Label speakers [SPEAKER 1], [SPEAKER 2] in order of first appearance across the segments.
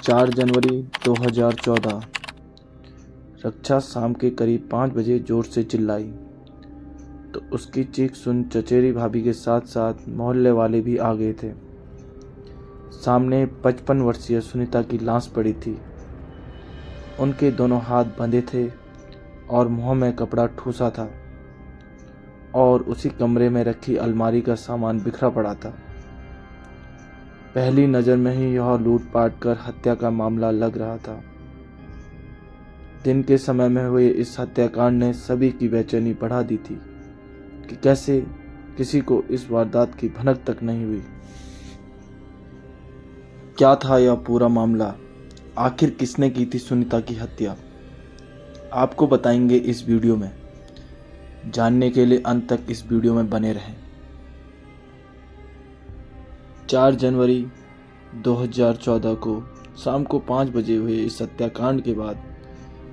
[SPEAKER 1] 4 जनवरी 2014। रक्षा शाम के करीब 5 बजे जोर से चिल्लाई तो उसकी चीख सुन चचेरी भाभी के साथ साथ मोहल्ले वाले भी आ गए थे। सामने 55 वर्षीय सुनीता की लाश पड़ी थी। उनके दोनों हाथ बंधे थे और मुंह में कपड़ा ठूसा था और उसी कमरे में रखी अलमारी का सामान बिखरा पड़ा था। पहली नज़र में ही यह लूटपाट कर हत्या का मामला लग रहा था। दिन के समय में हुए इस हत्याकांड ने सभी की बेचैनी बढ़ा दी थी कि कैसे किसी को इस वारदात की भनक तक नहीं हुई। क्या था यह पूरा मामला? आखिर किसने की थी सुनीता की हत्या? आपको बताएंगे इस वीडियो में। जानने के लिए अंत तक इस वीडियो में बने रहें। 4 जनवरी 2014 को शाम को 5 बजे हुए इस हत्याकांड के बाद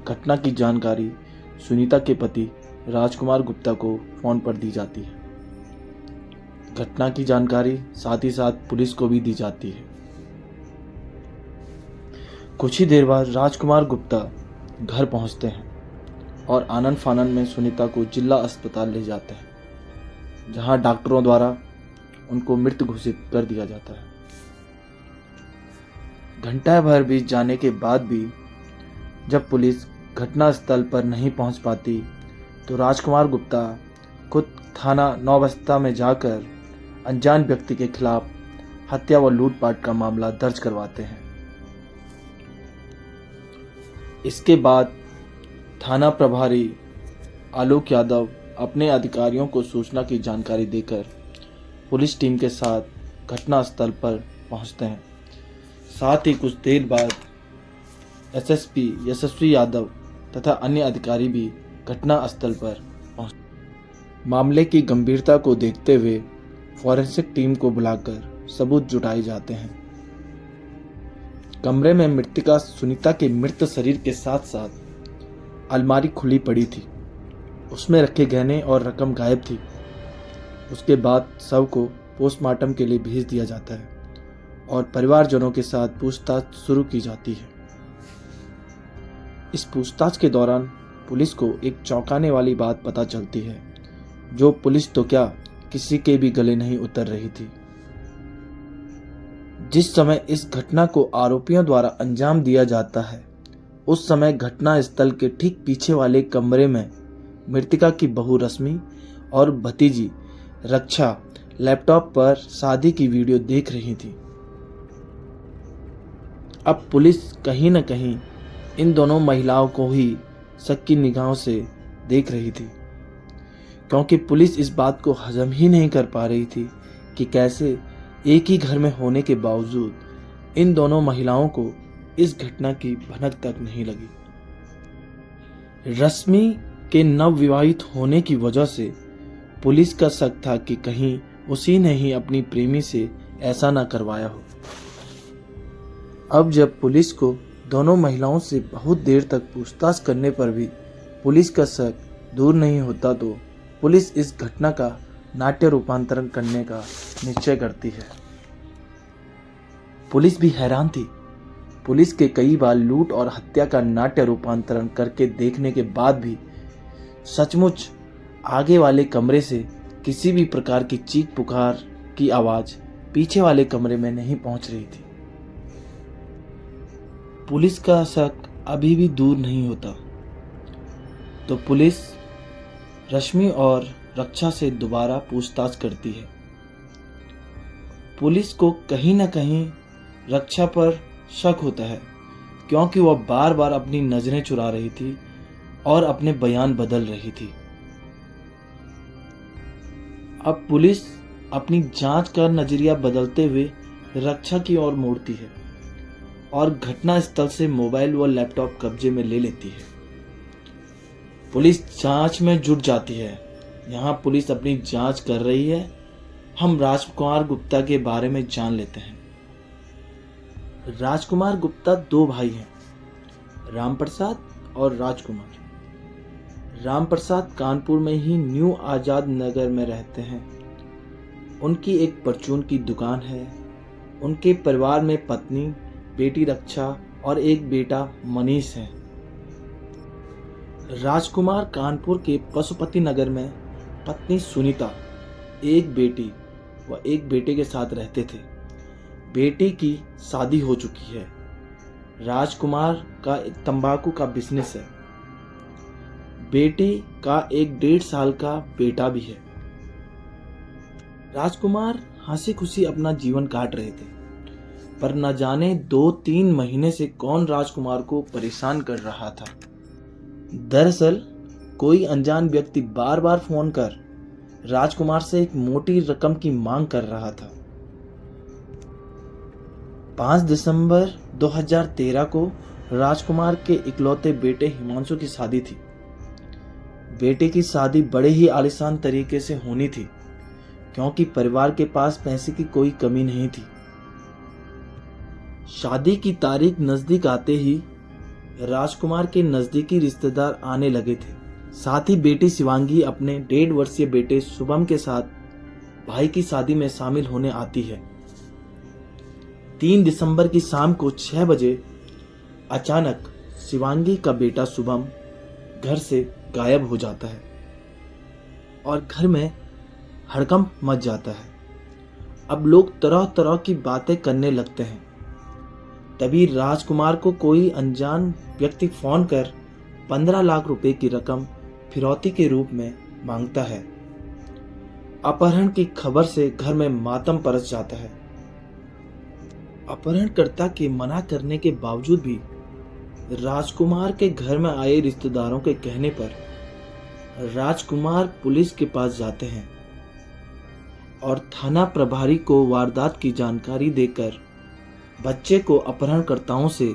[SPEAKER 1] घटना की जानकारी सुनीता के पति राजकुमार गुप्ता को फोन पर दी जाती है। घटना की जानकारी साथ ही साथ पुलिस को भी दी जाती है। कुछ ही देर बाद राजकुमार गुप्ता घर पहुंचते हैं और आनन फानन में सुनीता को जिला अस्पताल ले जाते हैं, जहां डॉक्टरों द्वारा उनको मृत घोषित कर दिया जाता है। घंटा भर बीत जाने के बाद भी जब पुलिस घटनास्थल पर नहीं पहुंच पाती तो राजकुमार गुप्ता खुद थाना नौबस्ता में जाकर अनजान व्यक्ति के खिलाफ हत्या व लूटपाट का मामला दर्ज करवाते हैं। इसके बाद थाना प्रभारी आलोक यादव अपने अधिकारियों को सूचना की जानकारी देकर पुलिस टीम के साथ घटनास्थल पर पहुंचते हैं। साथ ही कुछ देर बाद एसएसपी यशस्वी यादव तथा अन्य अधिकारी भी घटनास्थल पर पहुंचते। मामले की गंभीरता को देखते हुए फॉरेंसिक टीम को बुलाकर सबूत जुटाए जाते हैं। कमरे में मृतका सुनीता के मृत शरीर के साथ साथ अलमारी खुली पड़ी थी। उसमें रखे गहने और रकम गायब थी। उसके बाद शव को पोस्टमार्टम के लिए भेज दिया जाता है और परिवारजनों के साथ पूछताछ शुरू की जाती है। इस पूछताछ के दौरान पुलिस को एक चौंकाने वाली बात पता चलती है, जो पुलिस तो क्या किसी के भी गले नहीं उतर रही थी। जिस समय इस घटना को आरोपियों द्वारा अंजाम दिया जाता है, उस समय घटना स्थल के ठीक पीछे वाले कमरे में मृतका की बहू रश्मि और भतीजी रक्षा लैपटॉप पर शादी की वीडियो देख रही थी। अब पुलिस कहीं न कहीं इन दोनों महिलाओं को ही शक की निगाहों से देख रही थी, क्योंकि पुलिस इस बात को हजम ही नहीं कर पा रही थी कि कैसे एक ही घर में होने के बावजूद इन दोनों महिलाओं को इस घटना की भनक तक नहीं लगी। रश्मि के नवविवाहित होने की वजह से पुलिस का शक था कि कहीं उसी ने ही अपनी प्रेमी से ऐसा ना करवाया हो। अब जब पुलिस को दोनों महिलाओं से बहुत देर तक पूछताछ करने पर भी पुलिस का शक दूर नहीं होता तो पुलिस इस घटना का नाट्य रूपांतरण करने का निश्चय करती है। पुलिस भी हैरान थी। पुलिस के कई बार लूट और हत्या का नाट्य रूपांतरण करके देखने के बाद भी सचमुच आगे वाले कमरे से किसी भी प्रकार की चीख पुकार की आवाज पीछे वाले कमरे में नहीं पहुंच रही थी। पुलिस का शक अभी भी दूर नहीं होता तो पुलिस रश्मि और रक्षा से दोबारा पूछताछ करती है। पुलिस को कहीं न कहीं रक्षा पर शक होता है, क्योंकि वह बार बार अपनी नजरें चुरा रही थी और अपने बयान बदल रही थी। अब पुलिस अपनी जांच का नजरिया बदलते हुए रक्षा की ओर मोड़ती है और घटना स्थल से मोबाइल व लैपटॉप कब्जे में ले लेती है। पुलिस जांच में जुट जाती है। यहाँ पुलिस अपनी जांच कर रही है। हम राजकुमार गुप्ता के बारे में जान लेते हैं। राजकुमार गुप्ता 2 भाई हैं, राम प्रसाद और राजकुमार। राम प्रसाद कानपुर में ही न्यू आजाद नगर में रहते हैं। उनकी एक परचून की दुकान है। उनके परिवार में पत्नी बेटी रक्षा और एक बेटा मनीष है। राजकुमार कानपुर के पशुपति नगर में पत्नी सुनीता, एक बेटी व एक बेटे के साथ रहते थे। बेटी की शादी हो चुकी है। राजकुमार का एक तंबाकू का बिजनेस है। बेटी का एक 1.5 साल का बेटा भी है। राजकुमार हंसी खुशी अपना जीवन काट रहे थे, पर न जाने 2-3 महीने से कौन राजकुमार को परेशान कर रहा था। दरअसल कोई अनजान व्यक्ति बार बार फोन कर राजकुमार से एक मोटी रकम की मांग कर रहा था। 5 दिसंबर 2013 को राजकुमार के इकलौते बेटे हिमांशु की शादी थी। बेटे की शादी बड़े ही आलीशान तरीके से होनी थी, क्योंकि परिवार के पास पैसे की कोई कमी नहीं थी। शादी की तारीख नजदीक आते ही राजकुमार के नजदीकी रिश्तेदार आने लगे थे। साथ ही बेटी शिवांगी अपने 1.5 वर्षीय बेटे शुभम के साथ भाई की शादी में शामिल होने आती है। 3 दिसंबर की शाम को 6 बजे अचानक शिवांगी का बेटा शुभम घर से गायब हो जाता है और घर में हड़कंप मच जाता है। अब लोग तरह तरह की बातें करने लगते हैं। तभी राजकुमार को कोई अनजान व्यक्ति फोन कर 15 लाख रुपए की रकम फिरौती के रूप में मांगता है। अपहरण की खबर से घर में मातम परस जाता है। अपहरणकर्ता के मना करने के बावजूद भी राजकुमार के घर में आए रिश्तेदारों के कहने पर राजकुमार पुलिस के पास जाते हैं और थाना प्रभारी को वारदात की जानकारी देकर बच्चे को अपहरणकर्ताओं से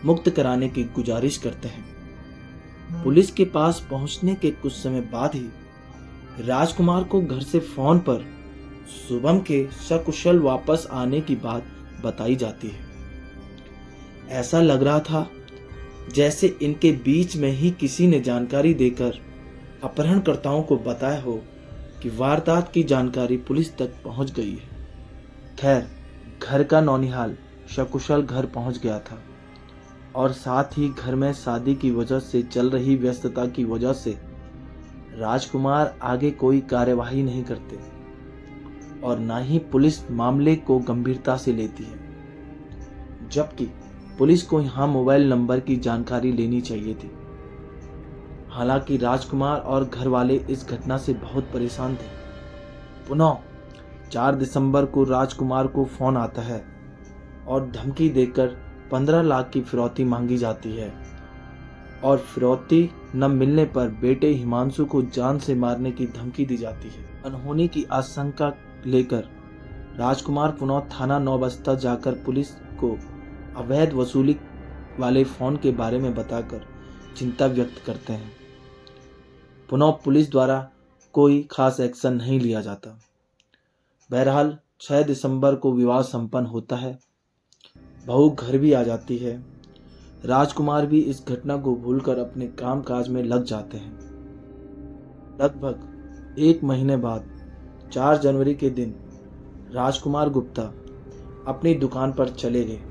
[SPEAKER 1] मुक्त कराने की गुजारिश करते हैं। पुलिस के पास पहुंचने के कुछ समय बाद ही राजकुमार को घर से फोन पर शुभम के सकुशल वापस आने की बात बताई जाती है। ऐसा लग रहा था जैसे इनके बीच में ही किसी ने जानकारी देकर अपहरणकर्ताओं को बताया हो कि वारदात की जानकारी पुलिस तक पहुंच गई है। खैर, घर का नौनिहाल सकुशल घर पहुंच गया था और साथ ही घर में शादी की वजह से चल रही व्यस्तता की वजह से राजकुमार आगे कोई कार्यवाही नहीं करते और ना ही पुलिस मामले को गंभीरता से लेती है, जबकि पुलिस को यहाँ मोबाइल नंबर की जानकारी लेनी चाहिए थी। हालांकि राजकुमार और घर वाले इस घटना से बहुत परेशान थे। पुनः 4 दिसंबर को राजकुमार को फोन आता है और धमकी देकर 15 लाख की फिरौती मांगी जाती है और फिरौती न मिलने पर बेटे हिमांशु को जान से मारने की धमकी दी जाती है। अनहोनी की आशंका लेकर राजकुमार पुनः थाना नौबस्ता जाकर पुलिस को अवैध वसूली वाले फोन के बारे में बताकर चिंता व्यक्त करते हैं। पुनः पुलिस द्वारा कोई खास एक्शन नहीं लिया जाता। बहरहाल 6 दिसंबर को विवाह संपन्न होता है। बहू घर भी आ जाती है। राजकुमार भी इस घटना को भूलकर अपने कामकाज में लग जाते हैं। लगभग 1 महीने बाद 4 जनवरी के दिन राजकुमार गुप्ता अपनी दुकान पर चले गए।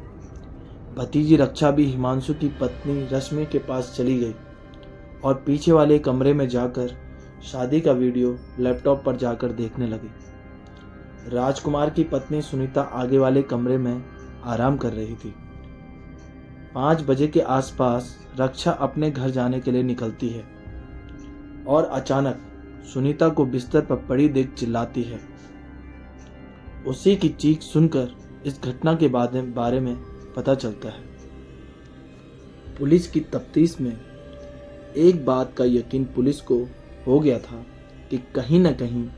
[SPEAKER 1] भतीजी रक्षा भी हिमांशु की पत्नी रश्मि के पास चली गई और पीछे वाले कमरे में जाकर शादी का वीडियो लैपटॉप पर जाकर देखने लगे। राजकुमार की पत्नी सुनीता आगे वाले कमरे में आराम कर रही थी। 5 बजे के आसपास रक्षा अपने घर जाने के लिए निकलती है और अचानक सुनीता को बिस्तर पर पड़ी देख चिल्लाती है। उसी की चीख सुनकर इस घटना के बारे में पता चलता है। पुलिस की तफ्तीश में एक बात का यकीन पुलिस को हो गया था कि कहीं न कहीं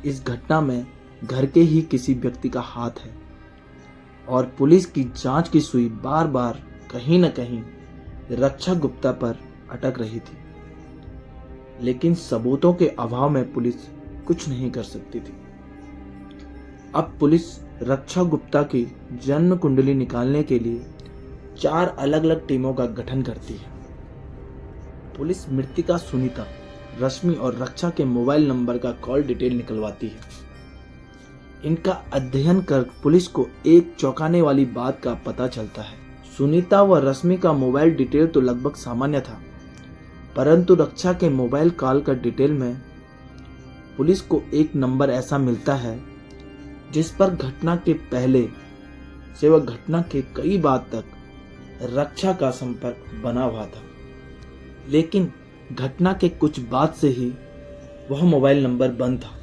[SPEAKER 1] इस घटना में घर के ही किसी व्यक्ति का हाथ है और पुलिस की जांच की सुई बार बार कहीं न कहीं रक्षा गुप्ता पर अटक रही थी, लेकिन सबूतों के अभाव में पुलिस कुछ नहीं कर सकती थी। अब पुलिस रक्षा गुप्ता की जन्म कुंडली निकालने के लिए 4 अलग अलग टीमों का गठन करती है। पुलिस मृतिका, सुनीता, रश्मि और रक्षा के मोबाइल नंबर का कॉल डिटेल निकलवाती है। इनका अध्ययन कर पुलिस को एक चौंकाने वाली बात का पता चलता है। सुनीता व रश्मि का मोबाइल डिटेल तो लगभग सामान्य था, परंतु रक्षा के मोबाइल कॉल का डिटेल में पुलिस को एक नंबर ऐसा मिलता है जिस पर घटना के पहले से वह घटना के कई बार तक रक्षा का संपर्क बना हुआ था, लेकिन घटना के कुछ बाद से ही वह मोबाइल नंबर बंद था।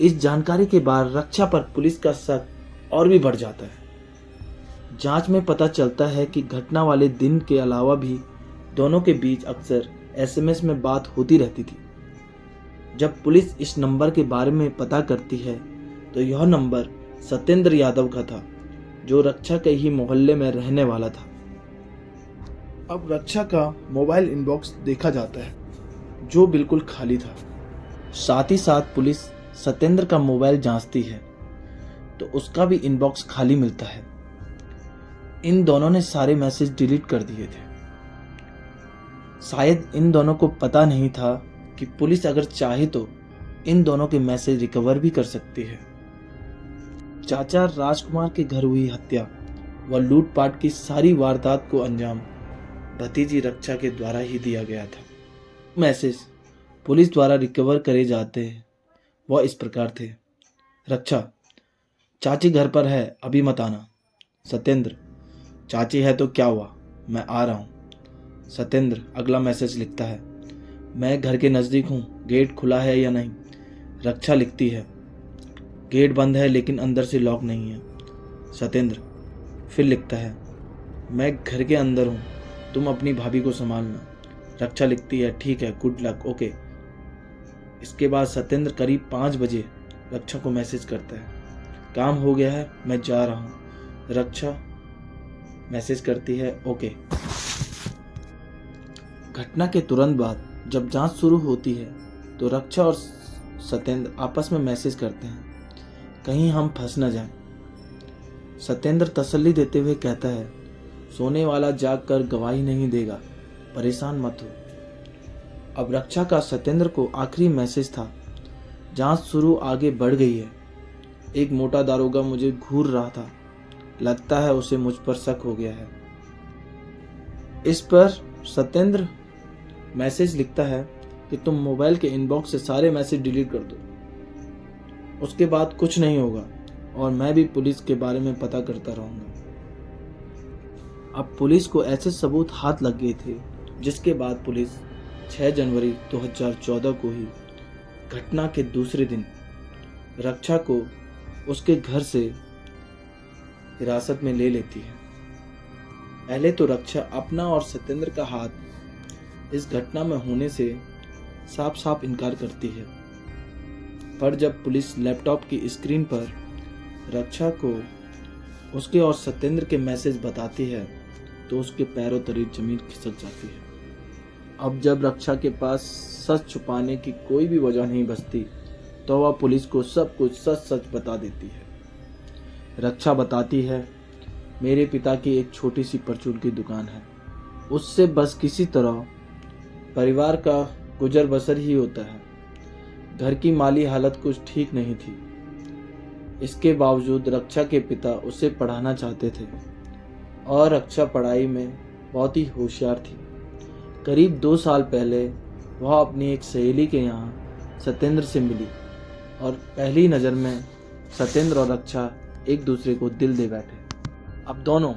[SPEAKER 1] इस जानकारी के बाद रक्षा पर पुलिस का शक और भी बढ़ जाता है। जांच में पता चलता है कि घटना वाले दिन के अलावा भी दोनों के बीच अक्सर एसएमएस में बात होती रहती थी। जब पुलिस इस नंबर के बारे में पता करती है तो यह नंबर सत्येंद्र यादव का था, जो रक्षा के ही मोहल्ले में रहने वाला था। अब रक्षा का मोबाइल इनबॉक्स देखा जाता है, जो बिल्कुल खाली था। साथ ही साथ पुलिस सत्येंद्र का मोबाइल जांचती है तो उसका भी इनबॉक्स खाली मिलता है। इन दोनों ने सारे मैसेज डिलीट कर दिए थे। शायद इन दोनों को पता नहीं था कि पुलिस अगर चाहे तो इन दोनों के मैसेज रिकवर भी कर सकती है। चाचा राजकुमार के घर हुई हत्या व लूटपाट की सारी वारदात को अंजाम भतीजी रक्षा के द्वारा ही दिया गया था। मैसेज पुलिस द्वारा रिकवर करे जाते हैं वह इस प्रकार थे। रक्षा, चाची घर पर है, अभी मत आना। सत्येंद्र, चाची है तो क्या हुआ, मैं आ रहा हूँ। सत्येंद्र अगला मैसेज लिखता है, मैं घर के नज़दीक हूँ, गेट खुला है या नहीं। रक्षा लिखती है, गेट बंद है लेकिन अंदर से लॉक नहीं है। सत्येंद्र फिर लिखता है, मैं घर के अंदर हूँ, तुम अपनी भाभी को संभालना। रक्षा लिखती है, ठीक है, गुड लक, ओके। इसके बाद सत्येंद्र करीब 5 बजे रक्षा को मैसेज करता है, काम हो गया है, मैं जा रहा हूँ। रक्षा मैसेज करती है, ओके। घटना के तुरंत बाद जब जांच शुरू होती है तो रक्षा और सत्येंद्र आपस में मैसेज करते हैं, कहीं हम फंस न जाएं। सत्येंद्र तसल्ली देते हुए कहता है, सोने वाला जाग कर गवाही नहीं देगा, परेशान मत हो। अब रक्षा का सत्येंद्र को आखिरी मैसेज था, जांच शुरू आगे बढ़ गई है। एक मोटा दारोगा मुझे घूर रहा था, लगता है उसे मुझ पर शक हो गया है। इस पर सत्येंद्र मैसेज लिखता है कि तुम मोबाइल के इनबॉक्स से सारे मैसेज डिलीट कर दो, उसके बाद कुछ नहीं होगा और मैं भी पुलिस के बारे में पता करता रहूंगा। अब पुलिस को ऐसे सबूत हाथ लग गए थे जिसके बाद पुलिस 6 जनवरी 2014 को ही घटना के दूसरे दिन रक्षा को उसके घर से हिरासत में ले लेती है। पहले तो रक्षा अपना और सत्येंद्र का हाथ इस घटना में होने से साफ साफ इनकार करती है, पर जब पुलिस लैपटॉप की स्क्रीन पर रक्षा को उसके और सत्येंद्र के मैसेज बताती है तो उसके पैरों तले जमीन खिसक जाती है। अब जब रक्षा के पास सच छुपाने की कोई भी वजह नहीं बचती तो वह पुलिस को सब कुछ सच सच बता देती है। रक्षा बताती है, मेरे पिता की एक छोटी सी परचून की दुकान है, उससे बस किसी तरह परिवार का गुजर बसर ही होता है। घर की माली हालत कुछ ठीक नहीं थी। इसके बावजूद रक्षा के पिता उसे पढ़ाना चाहते थे और रक्षा पढ़ाई में बहुत ही होशियार थी। करीब 2 साल पहले वह अपनी एक सहेली के यहाँ सत्येंद्र से मिली और पहली नज़र में सत्येंद्र और रक्षा एक दूसरे को दिल दे बैठे। अब दोनों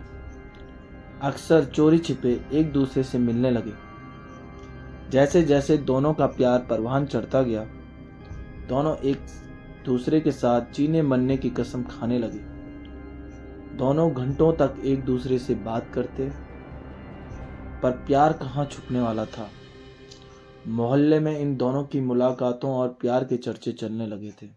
[SPEAKER 1] अक्सर चोरी छिपे एक दूसरे से मिलने लगे। जैसे जैसे दोनों का प्यार परवान चढ़ता गया, दोनों एक दूसरे के साथ जीने मरने की कसम खाने लगे। दोनों घंटों तक एक दूसरे से बात करते, पर प्यार कहाँ छुपने वाला था। मोहल्ले में इन दोनों की मुलाकातों और प्यार के चर्चे चलने लगे थे।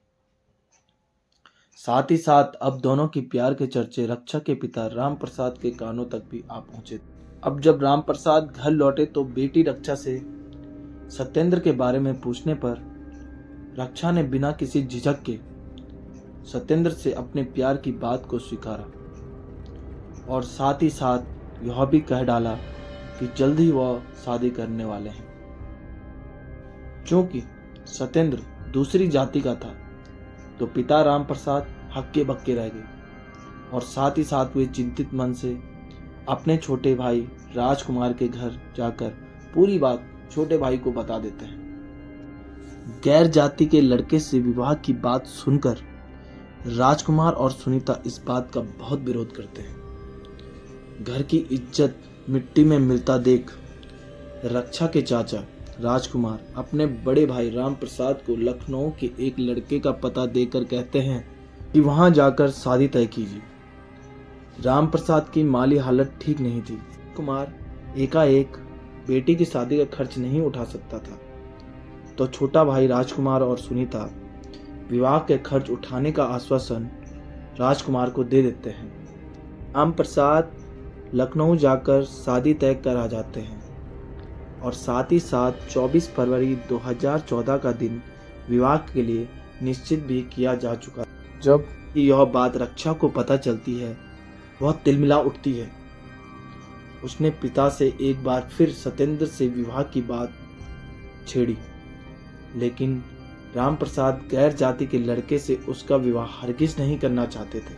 [SPEAKER 1] साथ ही साथ अब दोनों की प्यार के चर्चे रक्षा के पिता राम प्रसाद के कानों तक भी आ पहुंचे। अब जब राम प्रसाद घर लौटे तो बेटी रक्षा से सत्येंद्र के बारे में पूछने पर रक्षा ने बिना किसी झिझक के सत्येंद्र से अपने प्यार की बात को स्वीकारा और साथ ही साथ यह भी कह डाला कि जल्द ही वह शादी करने वाले हैं। क्योंकि सत्येंद्र दूसरी जाति का था तो पिता राम प्रसाद हक्के बक्के रह गए और साथ ही साथ वे चिंतित मन से अपने छोटे भाई राजकुमार के घर जाकर पूरी बात छोटे भाई को बता देते हैं। गैर जाति के लड़के से विवाह की बात सुनकर राजकुमार और सुनीता इस बात का बहुत विरोध करते हैं। घर की इज्जत मिट्टी में मिलता देख रक्षा के चाचा राजकुमार अपने बड़े भाई राम प्रसाद को लखनऊ के एक लड़के का पता देकर कहते हैं कि वहां जाकर शादी तय कीजिए। राम प्रसाद की माली हालत ठीक नहीं थी। कुमार एकाएक बेटी की शादी का खर्च नहीं उठा सकता था, तो छोटा भाई राजकुमार और सुनीता विवाह के खर्च उठाने का आश्वासन राजकुमार को दे देते हैं। राम प्रसाद लखनऊ जाकर शादी तय करा जाते हैं और साथ ही साथ 24 फरवरी 2014 का दिन विवाह के लिए निश्चित भी किया जा चुका। जब यह बात रक्षा को पता चलती है, वह तिलमिला उठती है। उसने पिता से एक बार फिर सत्येंद्र से विवाह की बात छेड़ी, लेकिन राम प्रसाद गैर जाति के लड़के से उसका विवाह हरगिज नहीं करना चाहते थे।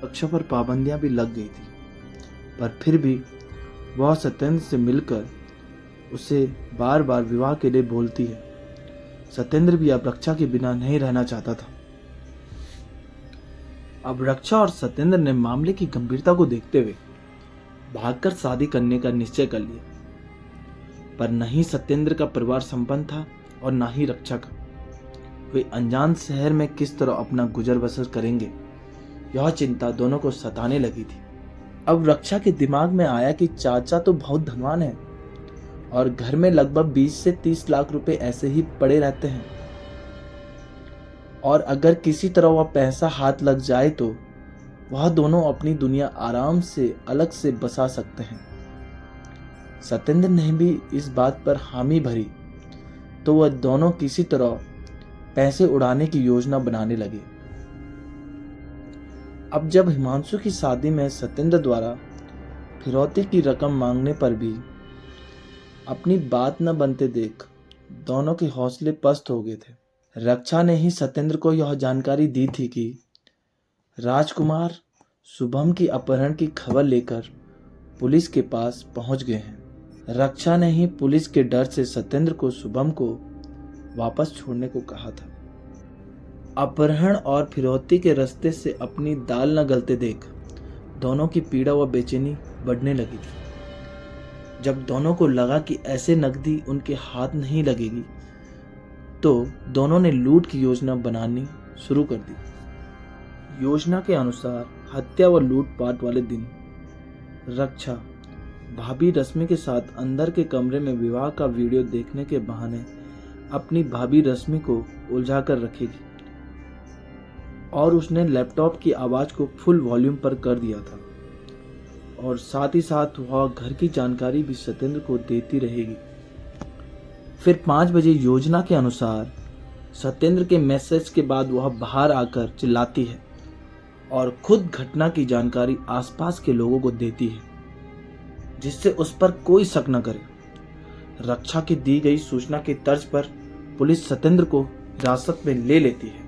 [SPEAKER 1] रक्षा पर पाबंदियां भी लग गई थी, पर फिर भी वह सत्येंद्र से मिलकर उसे बार बार विवाह के लिए बोलती है। सत्येंद्र भी अब रक्षा के बिना नहीं रहना चाहता था। अब रक्षा और सत्येंद्र ने मामले की गंभीरता को देखते हुए भागकर शादी करने का निश्चय कर लिया, पर न ही सत्येंद्र का परिवार संपन्न था और न ही रक्षा का। वे अनजान शहर में किस तरह अपना गुजर बसर करेंगे, यह चिंता दोनों को सताने लगी थी। अब रक्षा के दिमाग में आया कि चाचा तो बहुत धनवान है और घर में लगभग 20 से 30 लाख रुपए ऐसे ही पड़े रहते हैं, और अगर किसी तरह वह पैसा हाथ लग जाए तो वह दोनों अपनी दुनिया आराम से अलग से बसा सकते हैं। सत्येंद्र ने भी इस बात पर हामी भरी तो वह दोनों किसी तरह पैसे उड़ाने की योजना बनाने लगे। अब जब हिमांशु की शादी में सत्येंद्र द्वारा फिरौती की रकम मांगने पर भी अपनी बात न बनते देख दोनों के हौसले पस्त हो गए थे। रक्षा ने ही सत्येंद्र को यह जानकारी दी थी कि राजकुमार शुभम की अपहरण की खबर लेकर पुलिस के पास पहुंच गए हैं। रक्षा ने ही पुलिस के डर से सत्येंद्र को शुभम को वापस छोड़ने को कहा था। अपहरण और फिरौती के रास्ते से अपनी दाल न गलते देख दोनों की पीड़ा व बेचैनी बढ़ने लगी थी। जब दोनों को लगा कि ऐसे नकदी उनके हाथ नहीं लगेगी, तो दोनों ने लूट की योजना बनानी शुरू कर दी। योजना के अनुसार हत्या व लूटपाट वाले दिन रक्षा भाभी रश्मि के साथ अंदर के कमरे में विवाह का वीडियो देखने के बहाने अपनी भाभी रश्मि को उलझा कर रखेगी, और उसने लैपटॉप की आवाज को फुल वॉल्यूम पर कर दिया था, और साथ ही साथ वह घर की जानकारी भी सत्येंद्र को देती रहेगी। फिर 5 बजे योजना के अनुसार सत्येंद्र के मैसेज के बाद वह बाहर आकर चिल्लाती है और खुद घटना की जानकारी आसपास के लोगों को देती है, जिससे उस पर कोई शक न करे। रक्षा की दी गई सूचना की तर्ज पर पुलिस सत्येंद्र को हिरासत में ले लेती है।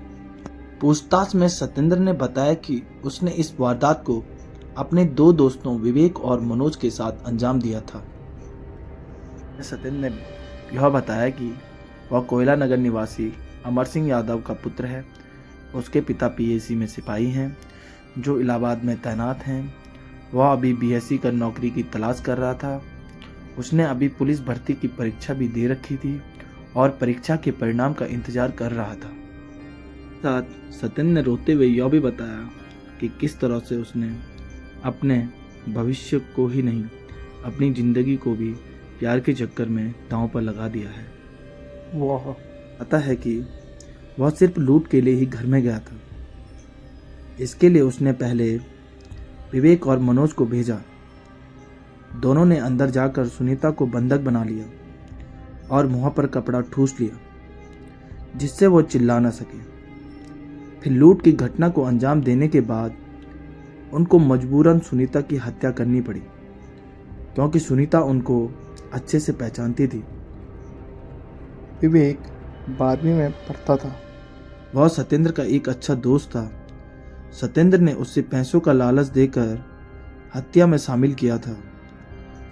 [SPEAKER 1] पूछताछ में सत्येंद्र ने बताया कि उसने इस वारदात को अपने 2 दोस्तों विवेक और मनोज के साथ अंजाम दिया था। सत्येंद्र ने यह बताया कि वह कोयला नगर निवासी अमर सिंह यादव का पुत्र है। उसके पिता पीएसी में सिपाही हैं जो इलाहाबाद में तैनात हैं। वह अभी बीएससी कर नौकरी की तलाश कर रहा था। उसने अभी पुलिस भर्ती की परीक्षा भी दे रखी थी और परीक्षा के परिणाम का इंतजार कर रहा था। साथ सत्येंद्र ने रोते हुए यह भी बताया कि किस तरह से उसने अपने भविष्य को ही नहीं, अपनी जिंदगी को भी प्यार के चक्कर में दांव पर लगा दिया है। वह पता है कि वह सिर्फ लूट के लिए ही घर में गया था। इसके लिए उसने पहले विवेक और मनोज को भेजा। दोनों ने अंदर जाकर सुनीता को बंधक बना लिया और मुंह पर कपड़ा ठूस लिया, जिससे वो चिल्ला न सके। फिर लूट की घटना को अंजाम देने के बाद उनको मजबूरन सुनीता की हत्या करनी पड़ी, क्योंकि सुनीता उनको अच्छे से पहचानती थी।
[SPEAKER 2] विवेक 12वीं में पढ़ता था।
[SPEAKER 1] वह सत्येंद्र का एक अच्छा दोस्त था। सत्येंद्र ने उससे पैसों का लालच देकर हत्या में शामिल किया था।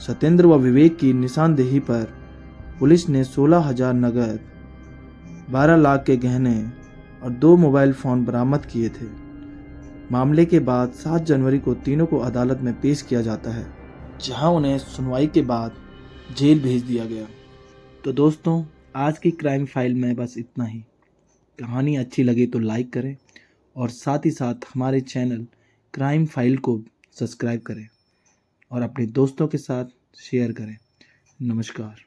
[SPEAKER 1] सत्येंद्र व विवेक की निशानदेही पर पुलिस ने 16,000 नगद, 12 लाख के गहने और 2 मोबाइल फ़ोन बरामद किए थे। मामले के बाद 7 जनवरी को तीनों को अदालत में पेश किया जाता है, जहां उन्हें सुनवाई के बाद जेल भेज दिया गया। तो दोस्तों, आज की क्राइम फाइल में बस इतना ही। कहानी अच्छी लगी तो लाइक करें और साथ ही साथ हमारे चैनल क्राइम फाइल को सब्सक्राइब करें और अपने दोस्तों के साथ शेयर करें। नमस्कार।